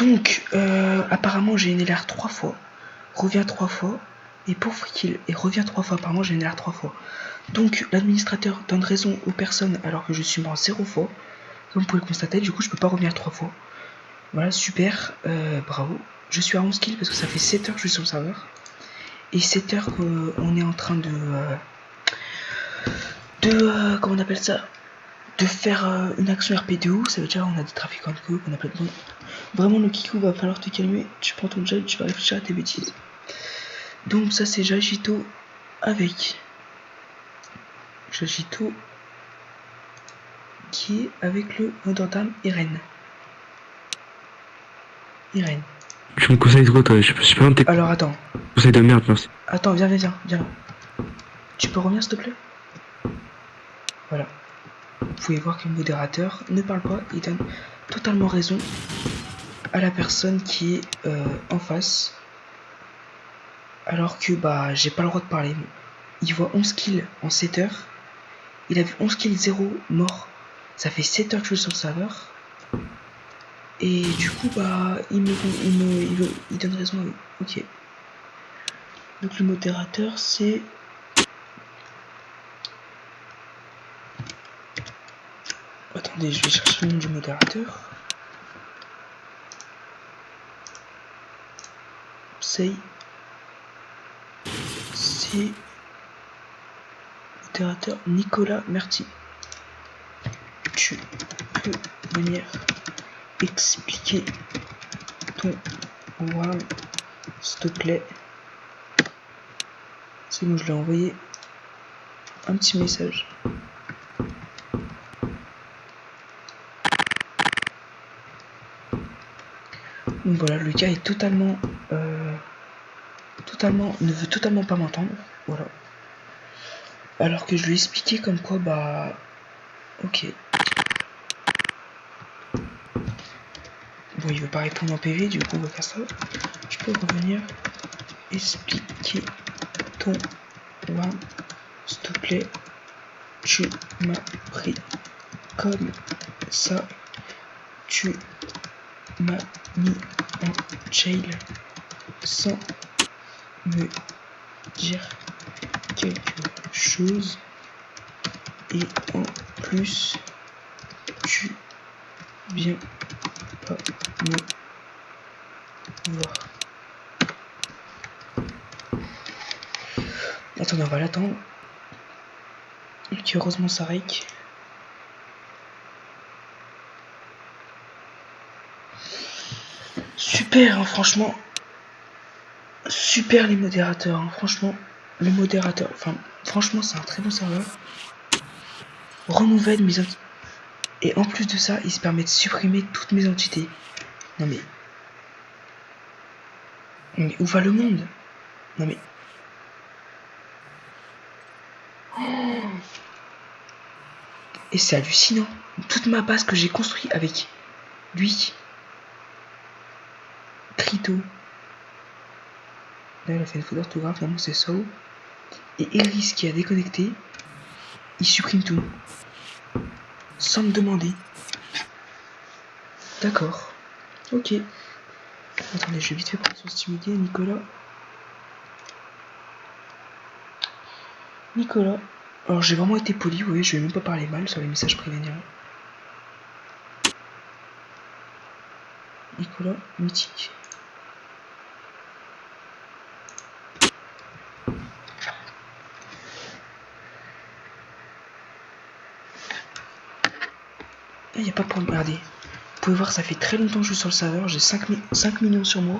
Donc, apparemment, j'ai une LR 3 fois, revient 3 fois, et pour free kill, et revient 3 fois. Apparemment, j'ai une LR 3 fois. Donc, l'administrateur donne raison aux personnes alors que je suis mort 0 fois. Comme vous pouvez le constater, du coup, je peux pas revenir 3 fois. Voilà, super, bravo. Je suis à 11 kills parce que ça fait 7 heures que je suis sur le serveur. Et 7 heures qu'on est en train de comment on appelle ça, de faire une action RP2O. Ça veut dire on a des trafiquants de coke, on a plein de monde. Vraiment, le Kikou, va falloir te calmer. Tu prends ton gel, tu vas réfléchir à tes bêtises. Donc ça, c'est Jajito avec Jajito qui est avec le vendeur d'armes Irène. Irène. Tu me conseilles quoi, toi? Je sais pas un de tes Alors attends. conseils de merde, merci. Attends, viens là. Tu peux revenir s'il te plaît? Voilà. Vous pouvez voir que le modérateur ne parle pas, il donne totalement raison à la personne qui est en face. Alors que bah j'ai pas le droit de parler. Il voit 11 kills en 7 heures. Il a vu 11 kills 0 mort. Ça fait 7 heures que je suis sur le serveur. Et du coup bah il donne raison à eux. Ok. Donc le modérateur c'est... Attendez, je vais chercher le nom du modérateur. C'est modérateur Nicolas Merti. Tu peux venir expliquer ton WAM s'il te plaît. C'est bon, je l'ai envoyé un petit message. Donc voilà, le gars est totalement ne veut totalement pas m'entendre. Voilà. Alors que je lui ai expliqué comme quoi bah ok. Bon, il veut pas répondre en PV, du coup on va faire ça. Tu peux revenir expliquer ton WAM s'il te plaît. Tu m'as pris comme ça. Tu m'as mis en jail sans me dire quelque chose. Et en plus, tu viens pas me voir. Attendez, on va l'attendre. Ok, heureusement ça règle. Super, hein, franchement. Super les modérateurs, hein, franchement. Le modérateur, enfin, franchement, c'est un très bon serveur. Renouvelle mes entités. Et en plus de ça, il se permet de supprimer toutes mes entités. Non mais où va le monde? Non mais... Et c'est hallucinant. Toute ma base que j'ai construite avec lui. Trito. Là, il a fait une faute d'orthographe, vraiment c'est ça. Et Eris qui a déconnecté. Il supprime tout. Sans me demander. D'accord. Ok. Attendez, je vais vite fait prendre son stimulé, Nicolas. Alors j'ai vraiment été poli, vous voyez, je vais même pas parler mal sur les messages privés. Nicolas, mythique. Il n'y a pas de problème, regardez. Vous pouvez voir, ça fait très longtemps que je suis sur le serveur, j'ai 5 millions sur moi.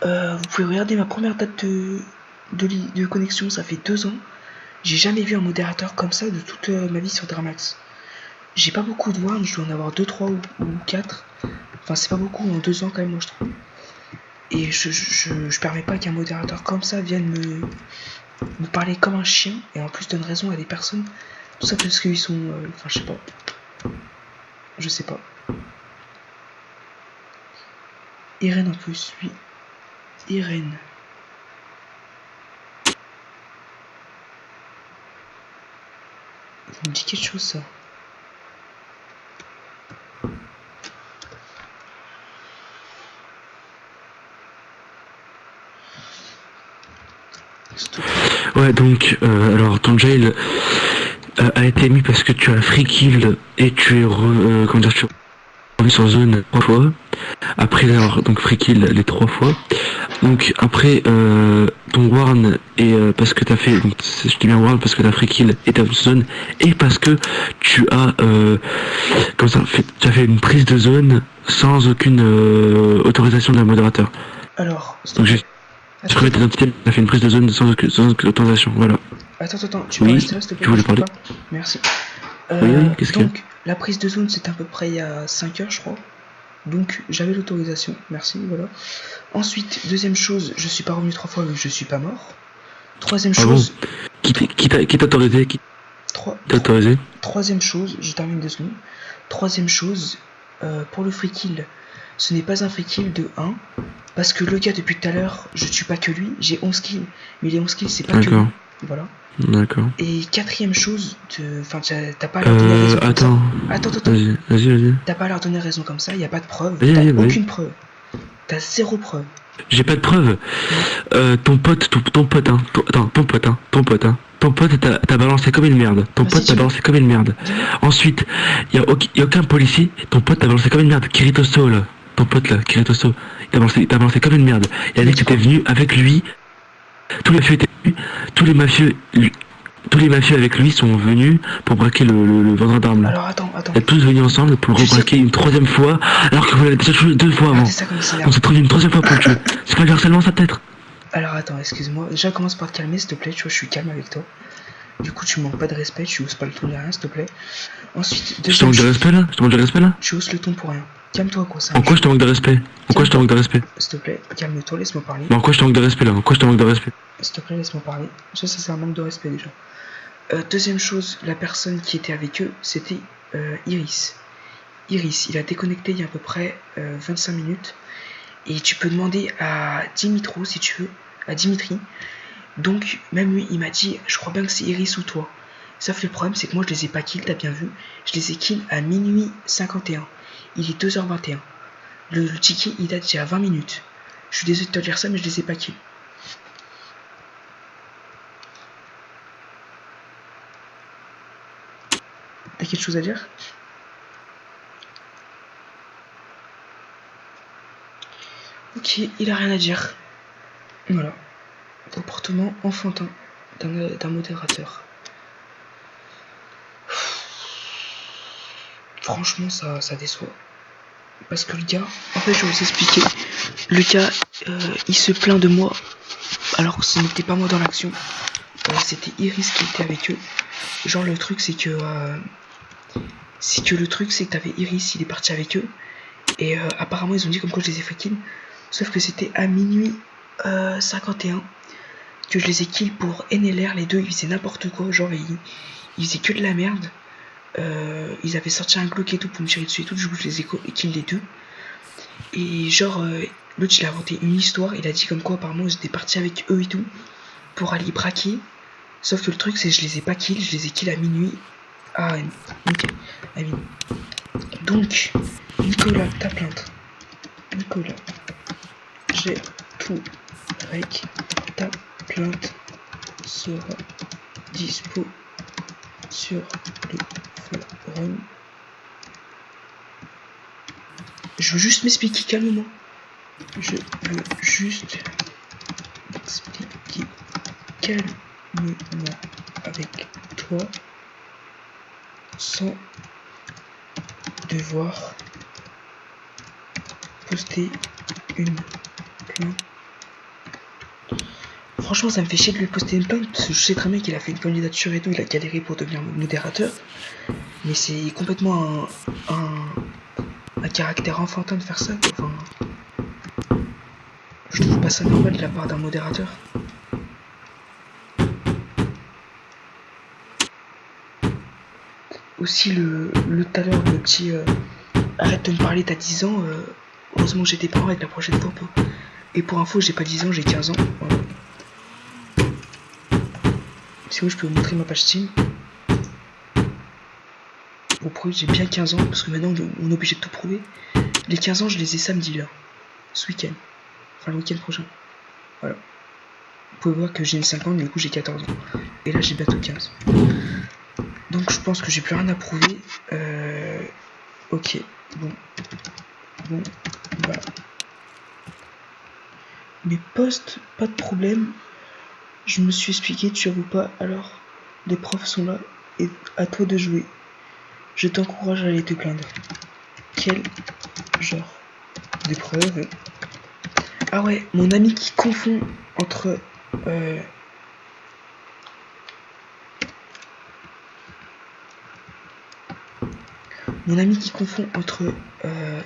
Vous pouvez regarder ma première date de connexion, ça fait 2 ans. J'ai jamais vu un modérateur comme ça de toute ma vie sur Dramax. J'ai pas beaucoup de warns, je dois en avoir 2, 3 ou 4. Enfin, c'est pas beaucoup en 2 ans quand même, moi je trouve. Et je permets pas qu'un modérateur comme ça vienne me parler comme un chien et en plus donne raison à des personnes. Tout ça parce qu'ils sont... Enfin, je sais pas. Je sais pas. Irène en plus, oui. Irène. Ça me dit quelque chose ça. s'il te plaît. Ouais, donc, alors ton jail a été mis parce que tu as free kill et tu es comment dire, tu es revenu sur zone 3 fois. Après avoir donc free kill les 3 fois. Donc après ton warn et parce que t'as fait, donc je dis bien warn parce que t'as free kill et t'as zone et parce que tu as comme ça tu as fait une prise de zone sans aucune autorisation d'un modérateur. Alors, s'il te Donc plaît. je remets tes identités, t'as fait une prise de zone sans aucune autorisation, voilà. Attends, tu peux Oui, rester là, s'il te plaît. tu voulais parler? Merci. Oui, qu'est-ce que... Donc, la prise de zone, c'était à peu près il y a 5 heures, je crois. Donc, j'avais l'autorisation. Merci, voilà. Ensuite, deuxième chose, je suis pas revenu 3 fois, mais je suis pas mort. Troisième Ah chose... bon? Qui t'a autorisé? Autorisé? Troisième chose, je termine 2 secondes. Troisième chose, pour le free kill, ce n'est pas un free kill de 1. Parce que le gars, depuis tout à l'heure, je tue pas que lui, j'ai 11 kills. Mais les 11 kills, c'est pas que lui. Voilà. D'accord. Et quatrième chose, enfin, t'as pas à leur donner raison comme ça. Attends. Vas-y. T'as pas à leur donner raison comme ça, y a pas de preuve. Vas-y. Aucune preuve. T'as 0 preuve. J'ai pas de preuve. Ton pote, ton pote t'a balancé comme une merde. Ton pote t'a balancé comme une merde. Ensuite, y a aucun policier. Ton pote t'a balancé comme une merde. Kiritoso là. Ton pote là, Kiritoso. Il t'a balancé comme une merde. Il a dit que t'étais venu avec lui. Tous les mafieux étaient venus. Tous les mafieux avec lui sont venus pour braquer le vendeur d'armes. Alors attends. Ils sont tous venus ensemble pour le rebraquer une troisième fois, alors que vous l'avez déjà tué 2 fois avant. On s'est trouvé une troisième fois pour le tuer. C'est pas du harcèlement ça peut-être? Alors attends, excuse-moi. Déjà commence par te calmer s'il te plaît, tu vois, je suis calme avec toi. Du coup tu manques pas de respect, tu hausses pas le ton ni rien s'il te plaît. Ensuite, je te manque de respect là? Tu hausses le ton pour rien. Calme-toi quoi ça. En quoi je te manque de respect? S'il te plaît, calme-toi, laisse-moi parler. Mais en quoi je te manque de respect là? S'il te plaît, laisse-moi parler. Ça c'est un manque de respect déjà. Deuxième chose, la personne qui était avec eux, c'était Iris. Iris, il a déconnecté il y a à peu près 25 minutes. Et tu peux demander à Dimitro si tu veux, à Dimitri. Donc, même lui, il m'a dit, je crois bien que c'est Iris ou toi. Sauf que le problème, c'est que moi, je les ai pas kills, t'as bien vu. Je les ai kills à minuit 51. Il est 2h21. Le ticket, il date d'il y a 20 minutes. Je suis désolé de te dire ça, mais je les ai pas kills. T'as quelque chose à dire? Ok, il a rien à dire. Voilà. Comportement enfantin d'un modérateur. Franchement, ça déçoit. Parce que le gars, en fait, je vais vous expliquer. Le gars, il se plaint de moi, alors que ce n'était pas moi dans l'action. C'était Iris qui était avec eux. Genre, le truc, c'est que t'avais Iris, il est parti avec eux. Et apparemment, ils ont dit comme quoi je les ai fait kill. Sauf que c'était à minuit 51 que je les ai kill pour NLR. Les deux, ils faisaient n'importe quoi. Genre, ils faisaient que de la merde. Ils avaient sorti un Glock et tout pour me tirer dessus et tout. Du coup, je les ai kill les deux. Et genre, l'autre, il a inventé une histoire. Il a dit comme quoi, apparemment, j'étais parti avec eux et tout pour aller braquer. Sauf que le truc, c'est que je les ai pas kill. Je les ai kill à minuit. Ah, nickel. À minuit. Donc, Nicolas, ta plainte. Nicolas, j'ai tout avec ta plainte sera dispo sur le forum. Je veux juste m'expliquer calmement. Je veux juste m'expliquer calmement avec toi sans devoir poster une plainte. Franchement, ça me fait chier de lui poster une plainte parce que je sais très bien qu'il a fait une candidature et tout, il a galéré pour devenir modérateur. Mais c'est complètement un caractère enfantin de faire ça. Enfin, je trouve pas ça normal de la part d'un modérateur. Aussi, le tout à l'heure, le petit arrête de me parler, t'as 10 ans. Heureusement que j'étais pas avec la prochaine fois. Et pour info, j'ai pas 10 ans, j'ai 15 ans. Voilà. Si oui, je peux vous montrer ma page Steam. Vous prouvez que j'ai bien 15 ans, parce que maintenant on est obligé de tout prouver. Les 15 ans, je les ai samedi là. Ce week-end. Enfin, le week-end prochain. Voilà. Vous pouvez voir que j'ai une 50, du coup j'ai 14 ans. Et là j'ai bientôt 15. Donc je pense que j'ai plus rien à prouver. Ok, bon, bah. Mes postes, pas de problème. Je me suis expliqué, tu avoues pas, alors les profs sont là et à toi de jouer. Je t'encourage à aller te plaindre. Quel genre d'épreuve? Ah ouais, mon ami qui confond entre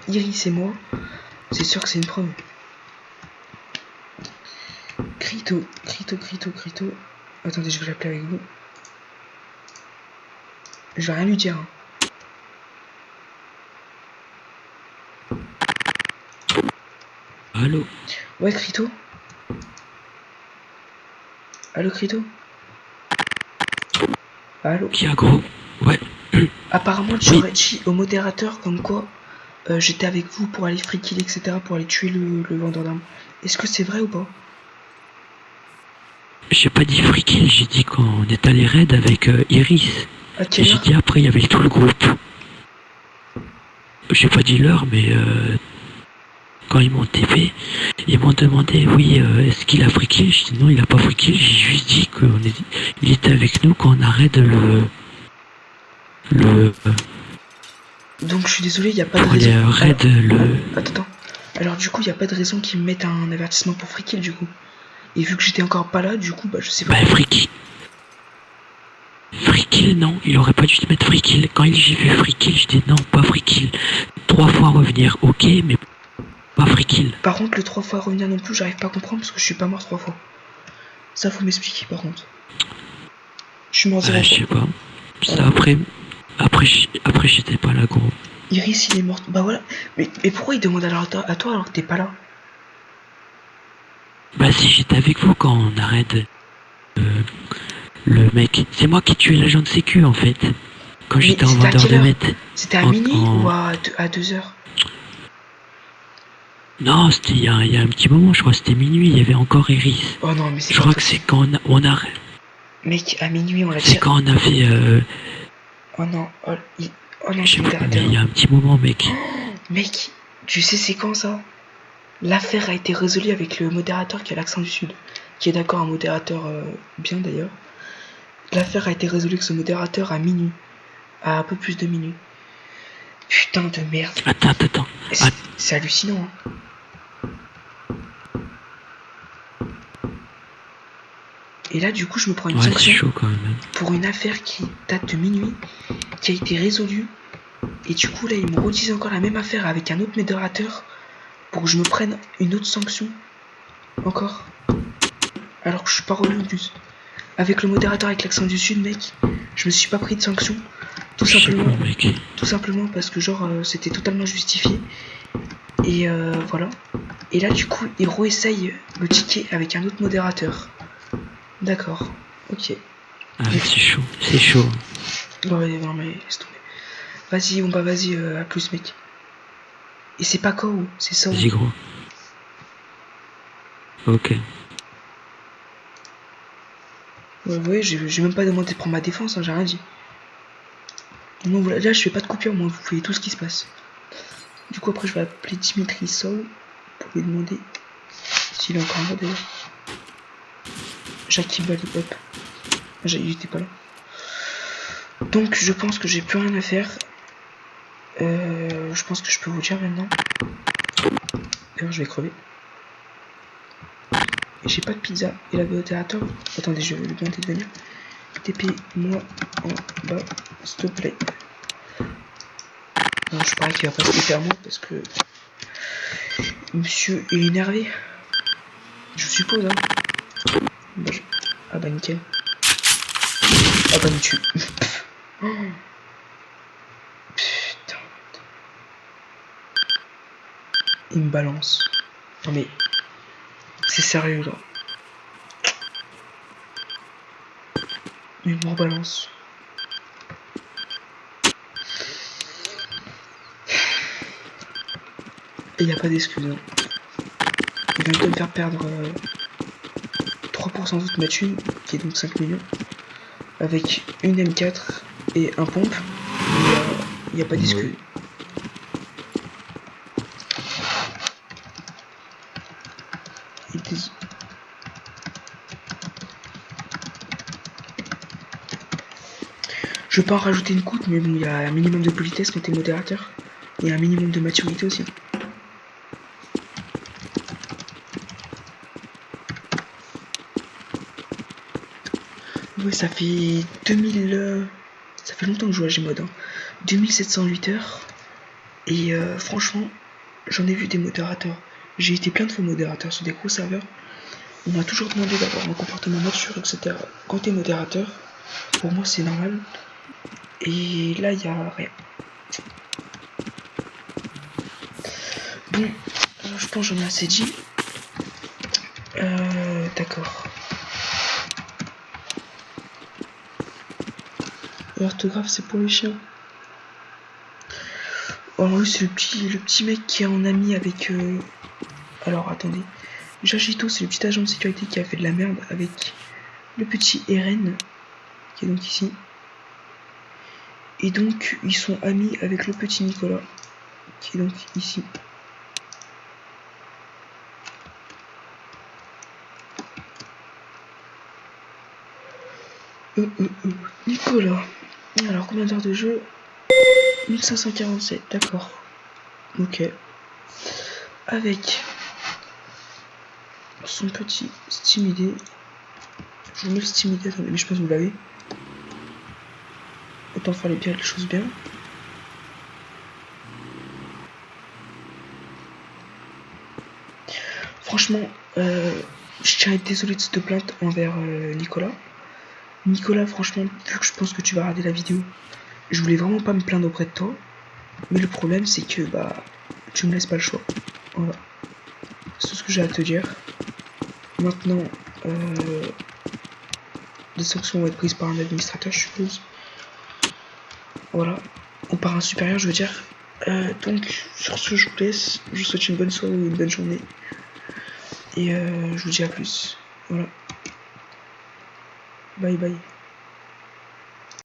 Iris et moi, c'est sûr que c'est une preuve. Crito. Attendez, je vais l'appeler avec vous. Je vais rien lui dire. Allô? Ouais, Crito? Allô, Crito? Allô? Qui a gros? Ouais. Apparemment, tu aurais dit au modérateur comme quoi j'étais avec vous pour aller free kill, etc., pour aller tuer le vendeur d'armes. Est-ce que c'est vrai ou pas? J'ai pas dit free kill, j'ai dit qu'on est allé raid avec Iris. À Et quelle j'ai heure? dit après il y avait tout le groupe. J'ai pas dit l'heure, mais quand ils m'ont TP, ils m'ont demandé oui est-ce qu'il a free kill. J'ai dit non, il a pas free kill. J'ai juste dit qu'il était avec nous quand on arrête le Donc je suis désolé, il n'y a pas de pour raison. les raids Attends. Alors du coup, il n'y a pas de raison qu'ils me mettent un avertissement pour free kill du coup. Et vu que j'étais encore pas là, du coup, bah je sais pas. Bah free kill. Free kill, non, il aurait pas dû te mettre free kill. Quand j'ai vu free kill, j'ai dit non, pas free kill. 3 fois revenir, ok, mais pas free kill. Par contre, le 3 fois revenir non plus, j'arrive pas à comprendre parce que je suis pas mort 3 fois. Ça, faut m'expliquer par contre. Je suis mort 0 Je fois. sais pas. Ça après j'étais pas là, gros. Iris, il est mort. Bah voilà. Mais pourquoi il demande alors à toi alors que t'es pas là? Bah si j'étais avec vous quand on arrête le mec. C'est moi qui tuais l'agent de sécu en fait. Quand j'étais en vendeur de mètres. C'était à minuit ou à 2h? Non, c'était il y a un petit moment, je crois que c'était minuit, il y avait encore Iris. Oh non, mais c'est Je crois que c'est quand on a... Mec, à minuit on l'a C'est quand on a fait... Oh non, je sais pas, mais il y a un petit moment, mec. Mec, tu sais c'est quand ça? L'affaire a été résolue avec le modérateur qui a l'accent du Sud. Qui est d'accord, un modérateur bien d'ailleurs. L'affaire a été résolue avec ce modérateur à minuit. À un peu plus de minuit. Putain de merde. Attends. C'est hallucinant, hein. Et là, du coup, je me prends une sanction chaud, quand même. pour une affaire qui date de minuit, qui a été résolue. Et du coup, là, ils me redisent encore la même affaire avec un autre modérateur pour que je me prenne une autre sanction. Encore. Alors que je suis pas revenu en plus. Avec le modérateur avec l'accent du Sud, mec, je me suis pas pris de sanction. Tout simplement parce que genre c'était totalement justifié. Et voilà. Et là du coup il réessaye le ticket avec un autre modérateur. D'accord. Ok. Ah c'est chaud. Ouais non mais laisse tomber. Vas-y vas-y à plus mec. Et c'est pas quoi c'est ça. Vas-y gros. Ok. Ouais j'ai même pas demandé de prendre ma défense, hein, j'ai rien dit. Non, voilà, là je fais pas de coupure, moi vous voyez tout ce qui se passe. Du coup après je vais appeler Dimitri Soul pour lui demander s'il est encore là d'ailleurs. Jackie Bali, hop. Il était pas là. Donc je pense que j'ai plus rien à faire. Je pense que je peux vous dire maintenant. D'ailleurs je vais crever. Et j'ai pas de pizza. Et la modérateur. Attendez, je vais lui demander de venir. TP moi en bas, s'il te plaît. Non, je parie qu'il va pas se faire moi parce que monsieur est énervé. Je suppose, hein. Bah, ah bah nickel. Ah bah me tue. Putain. Il me balance. Non mais c'est sérieux là. Il me rebalance. Et y a pas d'excuse. Hein. Il vient de me faire perdre 3 pour sans doute ma thune, qui est donc 5 millions, avec une M4 et un pompe. Il n'y a pas d'excuse. Je peux en rajouter une goutte, mais bon, il y a un minimum de politesse quand t'es modérateur. Et un minimum de maturité aussi. Ouais, ça fait 2000... ça fait longtemps que je joue à Gmod. 2708 heures. Et franchement, j'en ai vu des modérateurs. J'ai été plein de fois modérateur sur des gros serveurs. On m'a toujours demandé d'avoir un comportement mature, etc. Quand t'es modérateur, pour moi c'est normal. Et là, il y a rien. Bon, je pense que j'en ai assez dit. D'accord. L'orthographe, c'est pour les chiens. Alors lui, c'est le petit mec qui est en ami avec... Alors, attendez. Jagito, c'est le petit agent de sécurité qui a fait de la merde avec le petit Eren, qui est donc ici. Et donc, ils sont amis avec le petit Nicolas, qui est donc ici. Nicolas. Alors, combien d'heures de jeu? 1547, d'accord. Ok. Avec son petit Steam ID. Je vous mets le Steam ID, attendez, mais je pense que vous l'avez. Autant faire les choses bien. Franchement, je tiens à être désolé de cette plainte envers Nicolas. Nicolas, franchement, vu que je pense que tu vas regarder la vidéo, je voulais vraiment pas me plaindre auprès de toi. Mais le problème, c'est que tu me laisses pas le choix. Voilà. C'est tout ce que j'ai à te dire. Maintenant, des sanctions vont être prises par un administrateur, je suppose. Voilà. Ou par un supérieur, je veux dire. Donc, sur ce, je vous laisse. Je vous souhaite une bonne soirée ou une bonne journée. Et je vous dis à plus. Voilà. Bye bye.